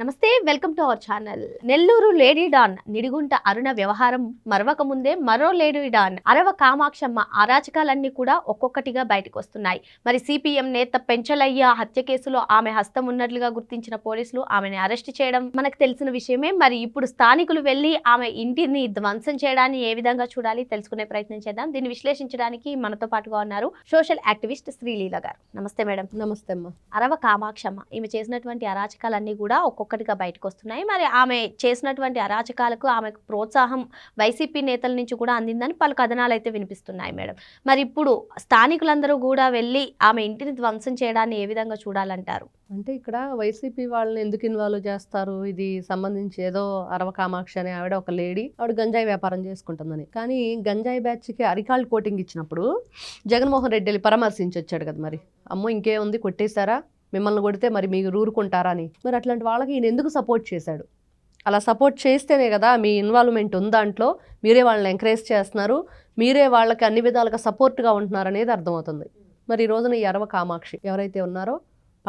నమస్తే, welcome to our channel. Nellore lady don Nidigunta Aruna వ్యవహారం మరవక ముందే మరో లేడీ డాన్ అరవ కామాక్షమ్మ అరాచకాలన్నీ కూడా ఒక్కొక్కటిగా బయటకు వస్తున్నాయి. మరి సిపిఎం నేత పెంచలయ్య హత్య కేసులో ఆమె హస్తం ఉన్నట్లుగా గుర్తించిన పోలీసులు ఆమెను అరెస్ట్ చేయడం మనకు తెలిసిన విషయమే. మరి ఇప్పుడు స్థానికులు వెళ్లి ఆమె ఇంటిని ధ్వంసం చేయడాన్ని ఏ విధంగా చూడాలి తెలుసుకునే ప్రయత్నం చేద్దాం. దీన్ని విశ్లేషించడానికి మనతో పాటుగా ఉన్నారు సోషల్ యాక్టివిస్ట్ శ్రీలీల గారు. నమస్తే మేడం. నమస్తే అమ్మ. అరవ కామాక్షమ్మ ఈమె చేసినటువంటి అరాచకాలన్నీ కూడా ఒక్కొక్కటిగా బయటకు వస్తున్నాయి. మరి ఆమె చేసినటువంటి అరాచకాలకు ఆమెకు ప్రోత్సాహం వైసీపీ నేతల నుంచి కూడా అందిందని పలు కథనాలు అయితే వినిపిస్తున్నాయి మేడం. మరి ఇప్పుడు స్థానికులందరూ కూడా వెళ్ళి ఆమె ఇంటిని ధ్వంసం చేయడాన్ని ఏ విధంగా చూడాలంటారు? అంటే ఇక్కడ వైసీపీ వాళ్ళని ఎందుకు ఇన్వాల్వ్ చేస్తారు? ఇది సంబంధించి ఏదో అరవ కామాక్షి అనే ఆవిడ ఒక లేడీ, ఆవిడ గంజాయి వ్యాపారం చేసుకుంటుందని. కానీ గంజాయి బ్యాచ్కి అరికాళ్ళు కోటింగ్ ఇచ్చినప్పుడు జగన్మోహన్ రెడ్డి వెళ్ళి పరామర్శించి వచ్చాడు కదా. మరి అమ్మో ఇంకేముంది, కొట్టేశారా, మిమ్మల్ని కొడితే మరి మీరు ఊరుకుంటారా అని. మరి అట్లాంటి వాళ్ళకి ఈయన ఎందుకు సపోర్ట్ చేశాడు? అలా సపోర్ట్ చేస్తేనే కదా మీ ఇన్వాల్వ్మెంట్ ఉంది దాంట్లో, మీరే వాళ్ళని ఎంకరేజ్ చేస్తున్నారు, మీరే వాళ్ళకి అన్ని విధాలుగా సపోర్ట్గా ఉంటున్నారు అనేది అర్థమవుతుంది. మరి ఈ రోజున ఈ అరవ కామాక్షి ఎవరైతే ఉన్నారో,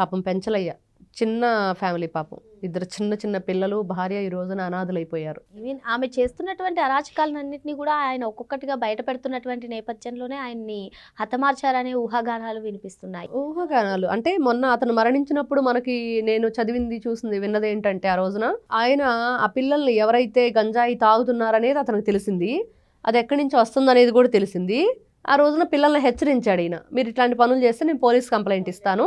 పాపం పెంచలయ్య చిన్న ఫ్యామిలీ, పాపం ఇద్దరు చిన్న చిన్న పిల్లలు, భార్య ఈ రోజున అనాథులైపోయారు. ఆమె చేస్తున్నటువంటి అరాచకాలన్నింటినీ కూడా ఆయన ఒక్కొక్కటిగా బయట పెడుతున్నటువంటి నేపథ్యంలోనే ఆయన్ని హతమార్చారనే ఊహాగానాలు వినిపిస్తున్నాయి. ఊహాగానాలు అంటే మొన్న అతను మరణించినప్పుడు మనకి నేను చదివింది చూసింది విన్నది ఏంటంటే, ఆ రోజున ఆయన ఆ పిల్లల్ని ఎవరైతే గంజాయి తాగుతున్నారనేది అతనికి తెలిసింది, అది ఎక్కడి నుంచి వస్తుందనేది కూడా తెలిసింది. ఆ రోజున పిల్లల్ని హెచ్చరించాడు ఈయన, మీరు ఇట్లాంటి పనులు చేస్తే నేను పోలీస్ కంప్లైంట్ ఇస్తాను,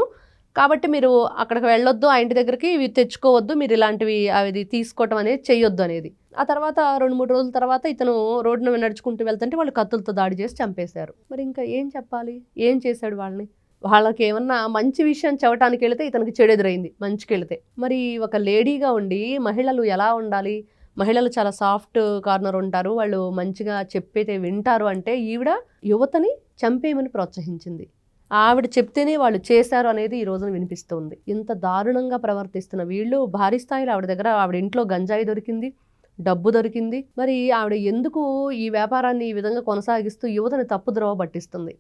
కాబట్టి మీరు అక్కడికి వెళ్ళొద్దు, ఆ ఇంటి దగ్గరికి ఇవి తెచ్చుకోవద్దు, మీరు ఇలాంటివి అది తీసుకోవటం అనేది చెయ్యొద్దు అనేది. ఆ తర్వాత 2-3 రోజుల తర్వాత ఇతను రోడ్డున నడుచుకుంటూ వెళ్తుంటే వాళ్ళు కత్తులతో దాడి చేసి చంపేశారు. మరి ఇంకా ఏం చెప్పాలి? ఏం చేశాడు వాళ్ళని? వాళ్ళకి ఏమన్నా మంచి విషయం చెప్పడానికి వెళితే ఇతనికి చెడు ఎదురైంది, మంచికి వెళితే. మరి ఒక లేడీగా ఉండి మహిళలు ఎలా ఉండాలి? మహిళలు చాలా సాఫ్ట్ కార్నర్ ఉంటారు, వాళ్ళు మంచిగా చెప్పేతే వింటారు అంటే ఈవిడ యువతని చంపేయమని ప్రోత్సహించింది. ఆవిడ చెప్తేనే వాళ్ళు చేశారు అనేది ఈ రోజున వినిపిస్తుంది. ఇంత దారుణంగా ప్రవర్తిస్తున్న వీళ్ళు భారీ స్థాయిలో ఆవిడ దగ్గర, ఆవిడ ఇంట్లో గంజాయి దొరికింది, డబ్బు దొరికింది. మరి ఆవిడ ఎందుకు ఈ వ్యాపారాన్ని ఈ విధంగా కొనసాగిస్తూ యువతని తప్పుద్రోవ పట్టిస్తుంది?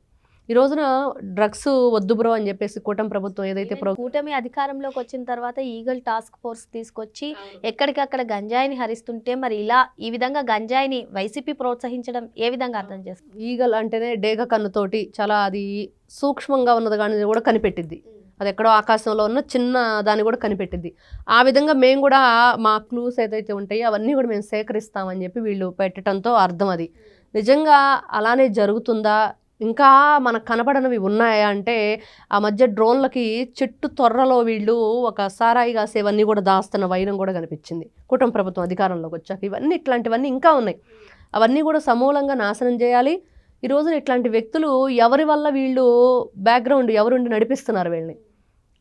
ఈ రోజున డ్రగ్స్ వద్దు బ్రో అని చెప్పేసి కూటమి ప్రభుత్వం ఏదైతే కూటమి అధికారంలోకి వచ్చిన తర్వాత ఈగల్ టాస్క్ ఫోర్స్ తీసుకొచ్చి ఎక్కడికక్కడ గంజాయిని హరిస్తుంటే, మరి ఇలా ఈ విధంగా గంజాయిని వైసీపీ ప్రోత్సహించడం ఏ విధంగా అర్థం చేస్తుంది? ఈగల్ అంటేనే డేగ కన్నుతోటి చాలా అది సూక్ష్మంగా ఉన్నది కానీ కూడా కనిపెట్టిద్ది, అది ఎక్కడో ఆకాశంలో ఉన్న చిన్న దాన్ని కూడా కనిపెట్టిద్ది. ఆ విధంగా మేము కూడా మా క్లూస్ ఏదైతే ఉంటాయో అవన్నీ కూడా మేము సేకరిస్తామని చెప్పి వీళ్ళు పెట్టడంతో అర్థం. అది నిజంగా అలానే జరుగుతుందా, ఇంకా మనకు కనపడనివి ఉన్నాయా అంటే, ఆ మధ్య డ్రోన్లకి చెట్టు తొర్రలో వీళ్ళు ఒక సారాయి కాసేవన్నీ కూడా దాస్తున్న వైరం కూడా కనిపించింది కుటుంబ ప్రభుత్వం అధికారంలోకి వచ్చాక. ఇవన్నీ ఇట్లాంటివన్నీ ఇంకా ఉన్నాయి, అవన్నీ కూడా సమూలంగా నాశనం చేయాలి. ఈ రోజున ఇట్లాంటి వ్యక్తులు ఎవరి వల్ల వీళ్ళు బ్యాక్గ్రౌండ్ ఎవరుండి నడిపిస్తున్నారు వీళ్ళని,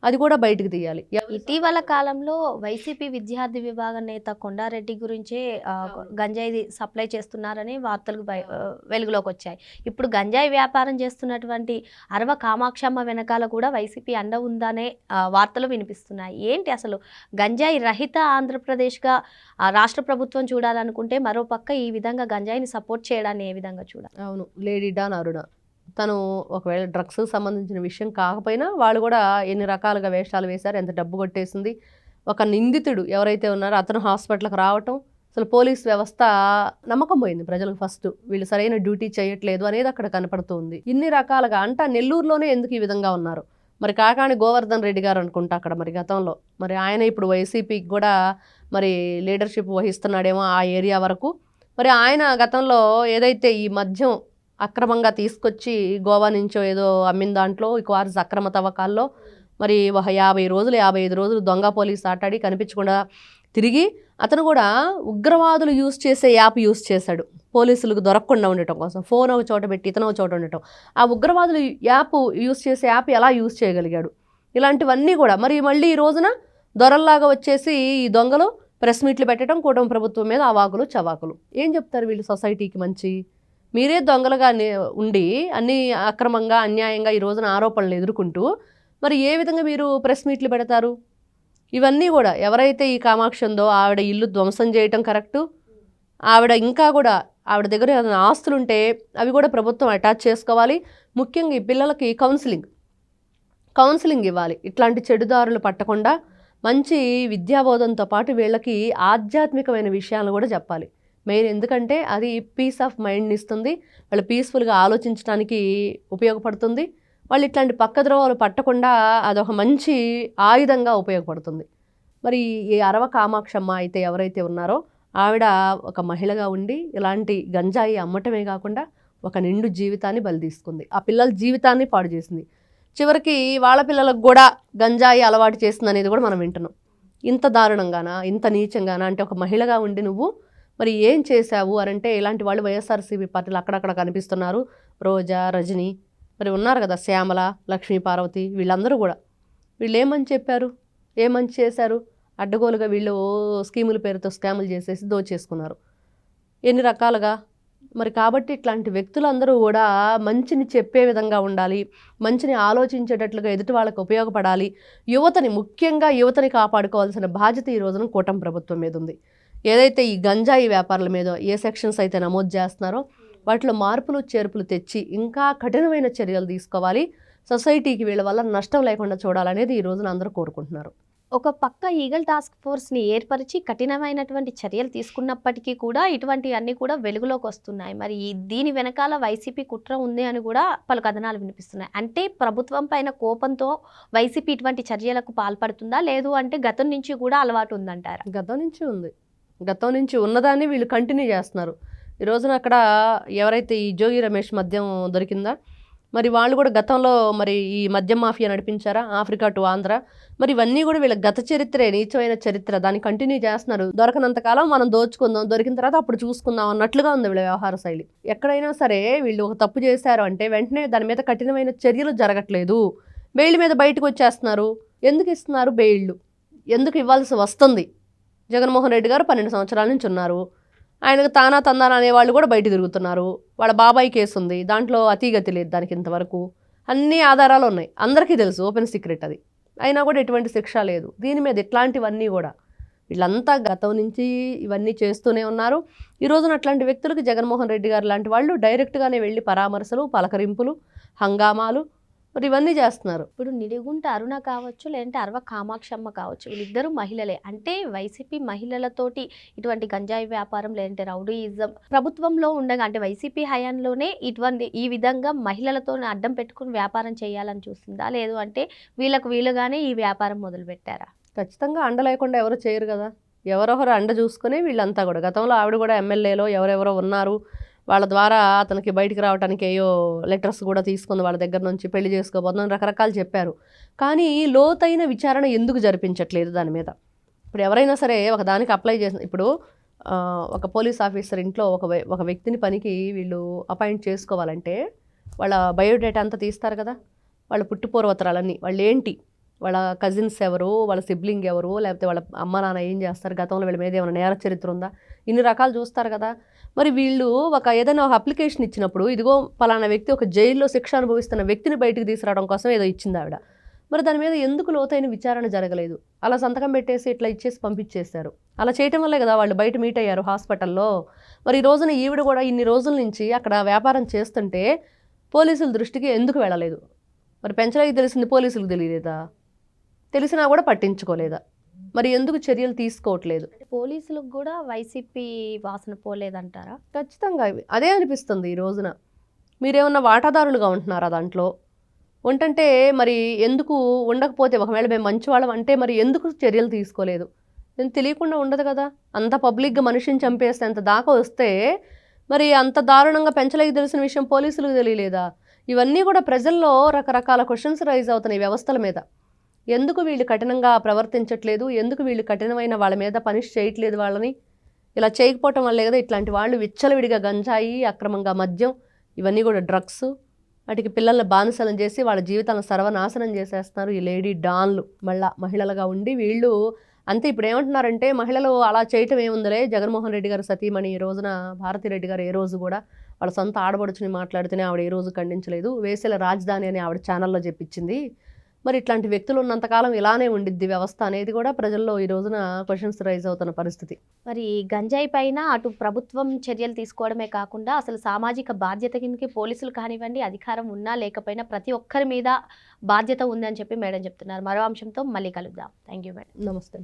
అది కూడా బయటకు తీయాలి. ఇటీవల కాలంలో వైసీపీ విద్యార్థి విభాగ నేత కొండారెడ్డి గురించే గంజాయి సప్లై చేస్తున్నారని వార్తలు వెలుగులోకి వచ్చాయి. ఇప్పుడు గంజాయి వ్యాపారం చేస్తున్నటువంటి అరవ కామాక్షమ్మ వెనకాల కూడా వైసీపీ అండ ఉందనే వార్తలు వినిపిస్తున్నాయి. ఏంటి అసలు గంజాయి రహిత ఆంధ్రప్రదేశ్గా రాష్ట్ర ప్రభుత్వం చూడాలనుకుంటే, మరోపక్క ఈ విధంగా గంజాయిని సపోర్ట్ చేయడాన్ని ఏ విధంగా చూడాలి? అవును, లేడీ డాన్ అరుణ తను ఒకవేళ డ్రగ్స్ సంబంధించిన విషయం కాకపోయినా వాళ్ళు కూడా ఎన్ని రకాలుగా వేషాలు వేశారు, ఎంత డబ్బు కొట్టేసింది. ఒక నిందితుడు ఎవరైతే ఉన్నారో అతను హాస్పిటల్కి రావటం, అసలు పోలీస్ వ్యవస్థ నమ్మకం పోయింది ప్రజలకు. ఫస్ట్ వీళ్ళు సరైన డ్యూటీ చేయట్లేదు అనేది అక్కడ కనపడుతుంది. ఇన్ని రకాలుగా అంటే నెల్లూరులోనే ఎందుకు ఈ విధంగా ఉన్నారు? మరి కాకాని గోవర్ధన్ రెడ్డి గారు అనుకుంటా అక్కడ మరి గతంలో, మరి ఆయన ఇప్పుడు వైసీపీకి కూడా మరి లీడర్షిప్ వహిస్తున్నాడేమో ఆ ఏరియా వరకు. మరి ఆయన గతంలో ఏదైతే ఈ మద్యం అక్రమంగా తీసుకొచ్చి గోవా నుంచో ఏదో అమ్మిన దాంట్లో ఈ క్వార్స్ అక్రమ తవ్వకాల్లో మరి ఒక 55 రోజులు దొంగ పోలీస్ ఆటాడి కనిపించకుండా తిరిగి అతను కూడా ఉగ్రవాదులు యూజ్ చేసే యాప్ యూజ్ చేశాడు పోలీసులకు దొరకకుండా ఉండటం కోసం. ఫోన్ ఒక చోట పెట్టి ఇతను ఒక చోట ఉండటం, ఆ ఉగ్రవాదులు యాప్ యూజ్ చేసే యాప్ ఎలా యూజ్ చేయగలిగాడు? ఇలాంటివన్నీ కూడా మరి మళ్ళీ ఈ రోజున దొరల్లాగా వచ్చేసి ఈ దొంగలు ప్రెస్ మీట్లు పెట్టడం, కూటమి ప్రభుత్వం మీద అవాకులు చవాకులు. ఏం చెప్తారు వీళ్ళు సొసైటీకి? మంచి మీరే దొంగలుగా ఉండి అన్ని అక్రమంగా అన్యాయంగా ఈ రోజున ఆరోపణలు ఎదుర్కొంటూ మరి ఏ విధంగా మీరు ప్రెస్ మీట్లు పెడతారు? ఇవన్నీ కూడా ఎవరైతే ఈ కామాక్షి ఉందో ఆవిడ ఇల్లు ధ్వంసం చేయటం కరెక్టు. ఆవిడ ఇంకా కూడా ఆవిడ దగ్గర ఏదైనా ఆస్తులుంటే అవి కూడా ప్రభుత్వం అటాచ్ చేసుకోవాలి. ముఖ్యంగా ఈ పిల్లలకి కౌన్సిలింగ్ ఇవ్వాలి, ఇట్లాంటి చెడుదారులు పట్టకుండా మంచి విద్యాబోధనతో పాటు వీళ్ళకి ఆధ్యాత్మికమైన విషయాలు కూడా చెప్పాలి మెయిన్. ఎందుకంటే అది పీస్ ఆఫ్ మైండ్ని ఇస్తుంది, వాళ్ళు పీస్ఫుల్గా ఆలోచించడానికి ఉపయోగపడుతుంది. వాళ్ళు ఇట్లాంటి పక్కద్రోవలు పట్టకుండా అదొక మంచి ఆయుధంగా ఉపయోగపడుతుంది. మరి ఈ అరవ కామాక్షమ్మ అయితే ఎవరైతే ఉన్నారో ఆవిడ ఒక మహిళగా ఉండి ఇలాంటి గంజాయి అమ్మటమే కాకుండా ఒక నిండు జీవితాన్ని బలి తీసుకుంది. ఆ పిల్లల జీవితాన్ని పాడు చేసింది. చివరికి వాళ్ళ పిల్లలకు కూడా గంజాయి అలవాటు చేస్తుంది అనేది కూడా మనం వింటున్నాం. ఇంత దారుణంగానా, ఇంత నీచంగానా? అంటే ఒక మహిళగా ఉండి నువ్వు మరి ఏం చేశావు అని అంటే ఇలాంటి వాళ్ళు వైఎస్ఆర్సీపీ పార్టీలు అక్కడక్కడ కనిపిస్తున్నారు. రోజా, రజని, మరి ఉన్నారు కదా శ్యామల, లక్ష్మీ పార్వతి, వీళ్ళందరూ కూడా వీళ్ళు ఏమని చెప్పారు, ఏమని చేశారు? అడ్డగోలుగా వీళ్ళు స్కీముల పేరుతో స్కాములు చేసేసి దోచేసుకున్నారు ఎన్ని రకాలుగా. మరి కాబట్టి ఇట్లాంటి వ్యక్తులందరూ కూడా మంచిని చెప్పే విధంగా ఉండాలి, మంచిని ఆలోచించేటట్లుగా ఎదుటి వాళ్ళకు ఉపయోగపడాలి. యువతని, ముఖ్యంగా యువతని కాపాడుకోవాల్సిన బాధ్యత ఈ రోజున కూటమి ప్రభుత్వం మీద ఉంది. ఏదైతే ఈ గంజాయి వ్యాపారుల మీద ఏ సెక్షన్స్ అయితే నమోదు చేస్తున్నారో వాటిలో మార్పులు చేర్పులు తెచ్చి ఇంకా కఠినమైన చర్యలు తీసుకోవాలి. సొసైటీకి వీళ్ళ వల్ల నష్టం లేకుండా చూడాలనేది ఈ రోజున అందరూ కోరుకుంటున్నారు. ఒక పక్క ఈగల్ టాస్క్ ఫోర్స్ని ఏర్పరిచి కఠినమైనటువంటి చర్యలు తీసుకున్నప్పటికీ కూడా ఇటువంటివన్నీ కూడా వెలుగులోకి వస్తున్నాయి. మరి దీని వెనకాల వైసీపీ కుట్ర ఉంది అని కూడా పలు కథనాలు వినిపిస్తున్నాయి. అంటే ప్రభుత్వం పైన కోపంతో వైసీపీ ఇటువంటి చర్యలకు పాల్పడుతుందా, లేదు అంటే గతం నుంచి కూడా అలవాటు ఉందంటారా? గతం నుంచి ఉంది. గతం నుంచి ఉన్నదాన్ని వీళ్ళు కంటిన్యూ చేస్తున్నారు. ఈ రోజున అక్కడ ఎవరైతే ఈ జోగి రమేష్ మద్యం దొరికిందా, మరి వాళ్ళు కూడా గతంలో మరి ఈ మద్యం మాఫియా నడిపించారా, ఆఫ్రికా టు ఆంధ్ర. మరి ఇవన్నీ కూడా వీళ్ళ గత చరిత్రే, నీచమైన చరిత్ర. దాన్ని కంటిన్యూ చేస్తున్నారు. దొరకనంతకాలం మనం దోచుకుందాం, దొరికిన తర్వాత అప్పుడు చూసుకుందాం అన్నట్లుగా ఉంది వీళ్ళ వ్యవహార శైలి. ఎక్కడైనా సరే వీళ్ళు ఒక తప్పు చేశారు అంటే వెంటనే దాని మీద కఠినమైన చర్యలు జరగట్లేదు. బెయిల్ మీద బయటకు వచ్చేస్తున్నారు. ఎందుకు ఇస్తున్నారు బెయిళ్ళు? ఎందుకు ఇవ్వాల్సి వస్తుంది? జగన్మోహన్ రెడ్డి గారు 12 సంవత్సరాల నుంచి ఉన్నారు. ఆయనకు తానా తందానా అనేవాళ్ళు కూడా బయట తిరుగుతున్నారు. వాళ్ళ బాబాయ్ కేసు ఉంది, దాంట్లో అతీగతి లేదు దానికి ఇంతవరకు. అన్ని ఆధారాలు ఉన్నాయి, అందరికీ తెలుసు, ఓపెన్ సీక్రెట్ అది. అయినా కూడా ఎటువంటి శిక్ష లేదు దీని మీద. ఇట్లాంటివన్నీ కూడా వీళ్ళంతా గతం నుంచి ఇవన్నీ చేస్తూనే ఉన్నారు. ఈ రోజున అట్లాంటి వ్యక్తులకు జగన్మోహన్ రెడ్డి గారు లాంటి వాళ్ళు డైరెక్ట్గానే వెళ్ళి పరామర్శలు, పలకరింపులు, హంగామాలు మరి ఇవన్నీ చేస్తున్నారు. ఇప్పుడు నిడిగుంట అరుణ కావచ్చు, లేదంటే అరవ కామాక్షమ్మ కావచ్చు, వీళ్ళిద్దరూ మహిళలే. అంటే వైసీపీ మహిళలతోటి ఇటువంటి గంజాయి వ్యాపారం, లేదంటే రౌడీయిజం ప్రభుత్వంలో ఉండగా, అంటే వైసీపీ హయాంలోనే ఈ విధంగా మహిళలతో అడ్డం పెట్టుకుని వ్యాపారం చేయాలని చూస్తుందా, లేదు అంటే వీళ్ళుగానే ఈ వ్యాపారం మొదలుపెట్టారా? ఖచ్చితంగా అండ లేకుండా ఎవరు చేయరు కదా. ఎవరొకరు అండ చూసుకుని వీళ్ళంతా కూడా. గతంలో ఆవిడ కూడా ఎమ్మెల్యేలో ఎవరెవరో ఉన్నారు, వాళ్ళ ద్వారా అతనికి బయటికి రావడానికి ఏయో లెటర్స్ కూడా తీసుకుంది వాళ్ళ దగ్గర నుంచి, పెళ్లి చేసుకోబోతుందని రకరకాలు చెప్పారు. కానీ లోతైన విచారణ ఎందుకు జరిపించట్లేదు దాని మీద? ఇప్పుడు ఎవరైనా సరే ఒక దానికి అప్లై చేసిన, ఇప్పుడు ఒక పోలీస్ ఆఫీసర్ ఇంట్లో ఒక వ్యక్తిని పనికి వీళ్ళు అపాయింట్ చేసుకోవాలంటే వాళ్ళ బయోడేటా అంతా తీస్తారు కదా, వాళ్ళ పుట్టుపూర్వతరాలన్నీ, వాళ్ళు ఏంటి, వాళ్ళ కజిన్స్ ఎవరు, వాళ్ళ సిబ్లింగ్ ఎవరు, లేకపోతే వాళ్ళ అమ్మ నాన్న ఏం చేస్తారు, గతంలో వీళ్ళ మీద ఏమైనా నేర చరిత్ర ఉందా, ఇన్ని రకాలు చూస్తారు కదా. మరి వీళ్ళు ఏదైనా ఒక అప్లికేషన్ ఇచ్చినప్పుడు ఇదిగో పలానా వ్యక్తి ఒక జైల్లో శిక్ష అనుభవిస్తున్న వ్యక్తిని బయటికి తీసుకురావడం కోసం ఏదో ఇచ్చింది ఆవిడ. మరి దాని మీద ఎందుకు లోతైన విచారణ జరగలేదు? అలా సంతకం పెట్టేసి ఇట్లా ఇచ్చేసి పంపించేశారు. అలా చేయటం వల్లే కదా వాళ్ళు బయట మీట్ అయ్యారు హాస్పిటల్లో. మరి ఈ రోజున ఈవిడ కూడా ఇన్ని రోజుల నుంచి అక్కడ వ్యాపారం చేస్తుంటే పోలీసుల దృష్టికి ఎందుకు వెళ్ళలేదు? మరి పెంచలేకి తెలిసింది పోలీసులకు తెలియలేదా? తెలిసినా కూడా పట్టించుకోలేదా? మరి ఎందుకు చర్యలు తీసుకోవట్లేదు? పోలీసులకు కూడా వైసీపీ వాసన పోలేదంటారా? ఖచ్చితంగా అదే అనిపిస్తుంది. ఈ రోజున మీరేమన్నా వాటాదారులుగా ఉంటున్నారా దాంట్లో? ఉంటుంటే మరి ఎందుకు ఉండకపోతే, ఒకవేళ మేము మంచివాళ్ళం అంటే మరి ఎందుకు చర్యలు తీసుకోలేదు? నేను తెలియకుండా ఉండదు కదా. అంత పబ్లిక్గా మనిషిని చంపేస్తే అంత దాకా వస్తే మరి అంత దారుణంగా పెంచలేక తెలిసిన విషయం పోలీసులకు తెలియలేదా? ఇవన్నీ కూడా ప్రజల్లో రకరకాల క్వశ్చన్స్ రైజ్ అవుతున్నాయి వ్యవస్థల మీద. ఎందుకు వీళ్ళు కఠినంగా ప్రవర్తించట్లేదు, ఎందుకు వీళ్ళు కఠినమైన వాళ్ళ మీద పనిష్ చేయట్లేదు వాళ్ళని? ఇలా చేయకపోవటం వల్లే కదా ఇట్లాంటి వాళ్ళు విచ్చలవిడిగా గంజాయి, అక్రమంగా మద్యం, ఇవన్నీ కూడా డ్రగ్స్, వాటికి పిల్లల్ని బానిసలను చేసి వాళ్ళ జీవితాలను సర్వనాశనం చేసేస్తున్నారు ఈ లేడీ డాన్లు. మహిళలుగా ఉండి వీళ్ళు అంతే. ఇప్పుడు ఏమంటున్నారంటే మహిళలు అలా చేయటం ఏముందిలే, జగన్మోహన్ రెడ్డి గారు సతీమణి ఈ రోజున భారతిరెడ్డి గారు ఏ రోజు కూడా వాళ్ళ సొంత ఆడబడుచుని మాట్లాడితేనే ఆవిడ ఏ రోజు ఖండించలేదు. వేసెల రాజధాని అని ఆవిడ ఛానల్లో చెప్పించింది. మరి ఇట్లాంటి వ్యక్తులు ఉన్నంతకాలం ఇలానే ఉండిద్ది వ్యవస్థ అనేది కూడా ప్రజల్లో ఈ రోజున క్వశ్చన్స్ రైజ్ అవుతున్న పరిస్థితి. మరి గంజాయి పైన అటు ప్రభుత్వం చర్యలు తీసుకోవడమే కాకుండా అసలు సామాజిక బాధ్యత కిందకి పోలీసులు కానివ్వండి, అధికారం ఉన్నా లేకపోయినా ప్రతి ఒక్కరి మీద బాధ్యత ఉందని చెప్పి మేడం చెప్తున్నారు. మరో అంశంతో మళ్ళీ కలుద్దాం. Thank you madam. నమస్తే.